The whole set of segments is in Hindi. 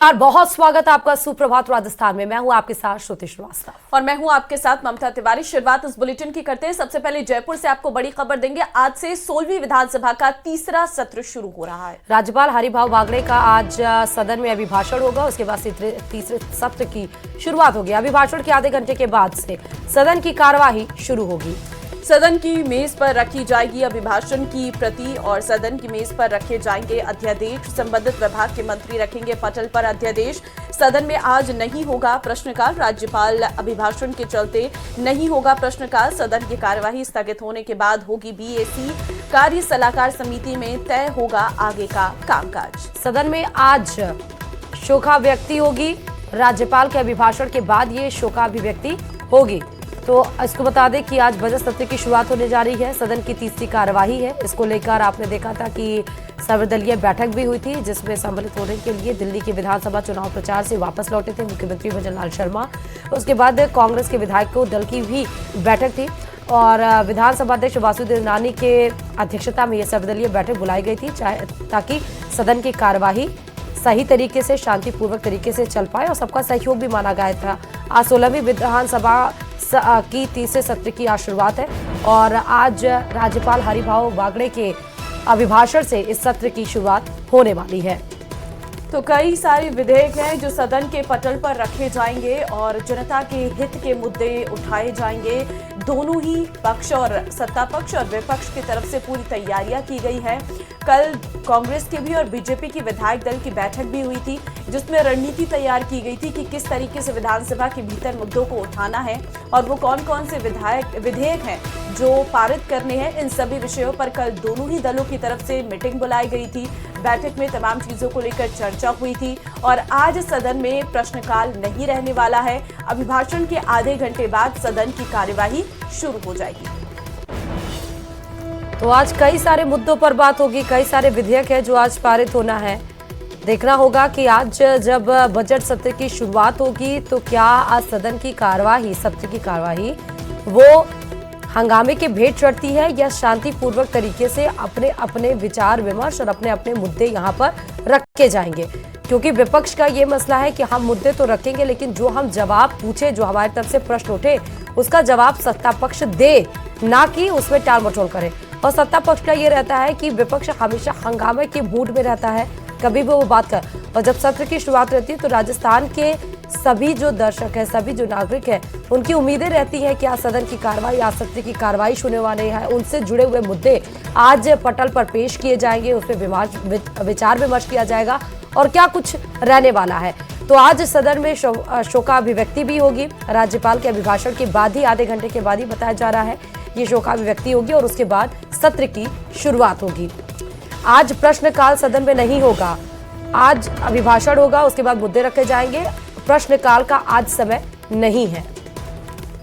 और बहुत स्वागत है आपका सुप्रभात राजस्थान में। मैं हूं आपके साथ श्रुति श्रीवास्तव और मैं हूं आपके साथ ममता तिवारी। शुरुआत इस बुलेटिन की करते हैं। सबसे पहले जयपुर से आपको बड़ी खबर देंगे। आज से 16वीं विधानसभा का तीसरा सत्र शुरू हो रहा है। राज्यपाल हरिभाऊ बागड़े का आज सदन में अभिभाषण होगा। उसके बाद तीसरे सत्र की शुरुआत होगी। अभिभाषण के आधे घंटे के बाद से सदन की कार्यवाही शुरू होगी। सदन की मेज पर रखी जाएगी अभिभाषण की प्रति और सदन की मेज पर रखे जाएंगे अध्यादेश। संबंधित विभाग के मंत्री रखेंगे पटल पर अध्यादेश। सदन में आज नहीं होगा प्रश्नकाल। राज्यपाल अभिभाषण के चलते नहीं होगा प्रश्नकाल। सदन की कार्यवाही स्थगित होने के बाद होगी बीएसी कार्य सलाहकार समिति में तय होगा आगे का कामकाज। सदन में आज शोकाभिव्यक्ति होगी। राज्यपाल के अभिभाषण के बाद ये शोकाभिव्यक्ति होगी। तो इसको बता दें कि आज बजट सत्र की शुरुआत होने जा रही है। सदन की तीसरी कार्यवाही है। इसको लेकर आपने देखा था कि सर्वदलीय बैठक भी हुई थी, जिसमें सम्मिलित होने के लिए दिल्ली के विधानसभा चुनाव प्रचार से वापस लौटे थे मुख्यमंत्री भजनलाल शर्मा। उसके बाद कांग्रेस के विधायकों दल की भी बैठक थी और विधानसभा अध्यक्ष वासुदेव नानी के अध्यक्षता में यह सर्वदलीय बैठक बुलाई गई थी, ताकि सदन की कार्यवाही सही तरीके से शांतिपूर्वक तरीके से चल पाए और सबका सहयोग भी माना गया था। आज 16वीं विधानसभा की तीसरे सत्र की आज शुरुआत है और आज राज्यपाल हरिभाऊ बागड़े के अभिभाषण से इस सत्र की शुरुआत होने वाली है। तो कई सारे विधेयक हैं जो सदन के पटल पर रखे जाएंगे और जनता के हित के मुद्दे उठाए जाएंगे। दोनों ही पक्ष और सत्ता पक्ष और विपक्ष की तरफ से पूरी तैयारियां की गई है। कल कांग्रेस के भी और बीजेपी की विधायक दल की बैठक भी हुई थी, जिसमें रणनीति तैयार की गई थी कि किस तरीके से विधानसभा के भीतर मुद्दों को उठाना है और वो कौन कौन से विधेयक हैं जो पारित करने हैं। इन सभी विषयों पर कल दोनों ही दलों की तरफ से मीटिंग बुलाई गई थी। बैठक में तमाम चीजों को लेकर चर्चा हुई थी और आज सदन में प्रश्नकाल नहीं रहने वाला है। अभिभाषण के आधे घंटे बाद सदन की कार्यवाही शुरू हो जाएगी। तो आज कई सारे मुद्दों पर बात होगी। कई सारे विधेयक है जो आज पारित होना है। देखना होगा कि आज जब बजट सत्र की शुरुआत होगी तो क्या आज सदन की कार्यवाही, सत्र की कार्यवाही वो हंगामे के भेंट चढ़ती है या शांतिपूर्वक तरीके से अपने अपने विचार विमर्श और अपने अपने मुद्दे यहाँ पर रखे जाएंगे। क्योंकि विपक्ष का ये मसला है कि हम मुद्दे तो रखेंगे, लेकिन जो हम जवाब पूछे, जो हमारी तरफ से प्रश्न उठे, उसका जवाब सत्ता पक्ष दे, ना कि उसमें टाल मटोल करे। और सत्ता पक्ष का ये रहता है कि विपक्ष हमेशा हंगामे के मूड में रहता है, कभी भी वो बात कर। और जब सत्र की शुरुआत रहती है तो राजस्थान के सभी जो दर्शक है, सभी जो नागरिक है, उनकी उम्मीदें रहती हैं कि आज सदन की कार्रवाई, आज सत्र की कार्रवाई होने वाले हैं। उनसे जुड़े हुए मुद्दे आज पटल पर पेश किए जाएंगे, उस पर विचार विमर्श किया जाएगा और क्या कुछ रहने वाला है। तो आज सदन में शोकाभिव्यक्ति भी होगी। राज्यपाल के अभिभाषण के बाद ही, आधे घंटे के बाद ही बताया जा रहा है, ये शोकाभिव्यक्ति होगी और उसके बाद सत्र की शुरुआत होगी। आज प्रश्नकाल सदन में नहीं होगा। आज अभिभाषण होगा, उसके बाद मुद्दे रखे जाएंगे। प्रश्नकाल का आज समय नहीं है।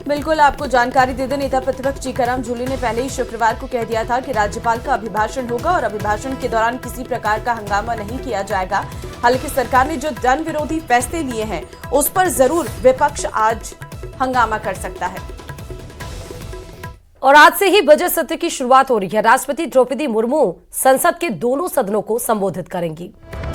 बिल्कुल, आपको जानकारी दे दें, नेता प्रतिपक्ष टीकाराम जूली ने पहले ही शुक्रवार को कह दिया था कि राज्यपाल का अभिभाषण होगा और अभिभाषण के दौरान किसी प्रकार का हंगामा नहीं किया जाएगा। हालांकि सरकार ने जो जन विरोधी फैसले लिए हैं उस पर जरूर विपक्ष आज हंगामा कर सकता है। और आज से ही बजट सत्र की शुरुआत हो रही है। राष्ट्रपति द्रौपदी मुर्मू संसद के दोनों सदनों को संबोधित करेंगी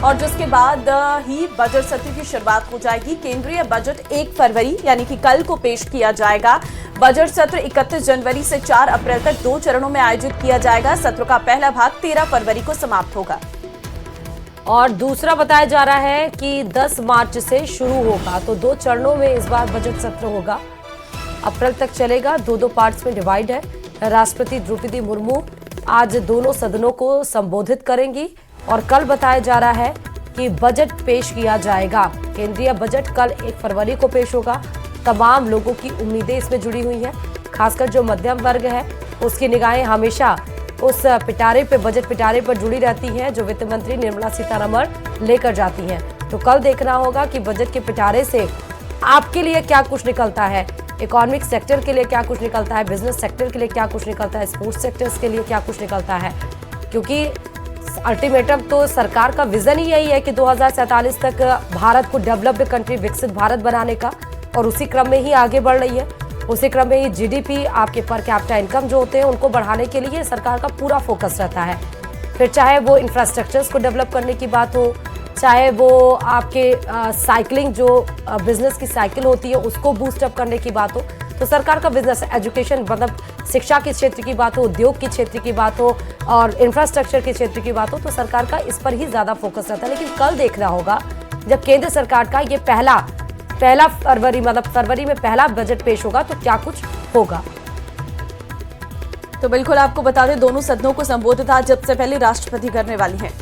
और जिसके बाद ही बजट सत्र की शुरुआत हो जाएगी। केंद्रीय बजट 1 फरवरी यानी कि कल को पेश किया जाएगा। बजट सत्र 31 जनवरी से 4 अप्रैल तक 2 चरणों में आयोजित किया जाएगा। सत्र का पहला भाग 13 फरवरी को समाप्त होगा और दूसरा बताया जा रहा है कि 10 मार्च से शुरू होगा। तो 2 चरणों में इस बार बजट सत्र होगा। अप्रैल तक चलेगा। 2 पार्ट्स में डिवाइड है। राष्ट्रपति द्रौपदी मुर्मू आज दोनों सदनों को संबोधित करेंगी और कल बताया जा रहा है कि बजट पेश किया जाएगा। केंद्रीय बजट कल 1 फरवरी को पेश होगा। तमाम लोगों की उम्मीदें इसमें जुड़ी हुई हैं, खासकर जो मध्यम वर्ग है उसकी निगाहें हमेशा उस पिटारे पे, बजट पिटारे पर जुड़ी रहती हैं जो वित्त मंत्री निर्मला सीतारमण लेकर जाती हैं। तो कल देखना होगा कि बजट के पिटारे से आपके लिए क्या कुछ निकलता है, इकोनॉमिक सेक्टर के लिए क्या कुछ निकलता है, बिजनेस सेक्टर के लिए क्या कुछ निकलता है, स्पोर्ट्स सेक्टर्स के लिए क्या कुछ निकलता है। क्योंकि अल्टीमेटम तो सरकार का विजन ही यही है कि 2047 तक भारत को डेवलप्ड कंट्री, विकसित भारत बनाने का, और उसी क्रम में ही आगे बढ़ रही है। उसी क्रम में ही जीडीपी, आपके पर कैपिटा इनकम जो होते हैं उनको बढ़ाने के लिए सरकार का पूरा फोकस रहता है। फिर चाहे वो इंफ्रास्ट्रक्चर्स को डेवलप करने की बात हो, चाहे वो आपके साइकिलिंग जो बिजनेस की साइकिल होती है उसको बूस्ट अप करने की बात हो, तो सरकार का बिजनेस एजुकेशन मतलब शिक्षा के क्षेत्र की बात हो, उद्योग के क्षेत्र की बात हो और इंफ्रास्ट्रक्चर के क्षेत्र की बात हो, तो सरकार का इस पर ही ज्यादा फोकस रहता है। लेकिन कल देखना होगा जब केंद्र सरकार का ये पहला फरवरी मतलब फरवरी में पहला बजट पेश होगा तो क्या कुछ होगा। तो बिल्कुल आपको बता दें, दोनों सदनों को संबोधित आज सबसे पहले राष्ट्रपति करने वाली हैं।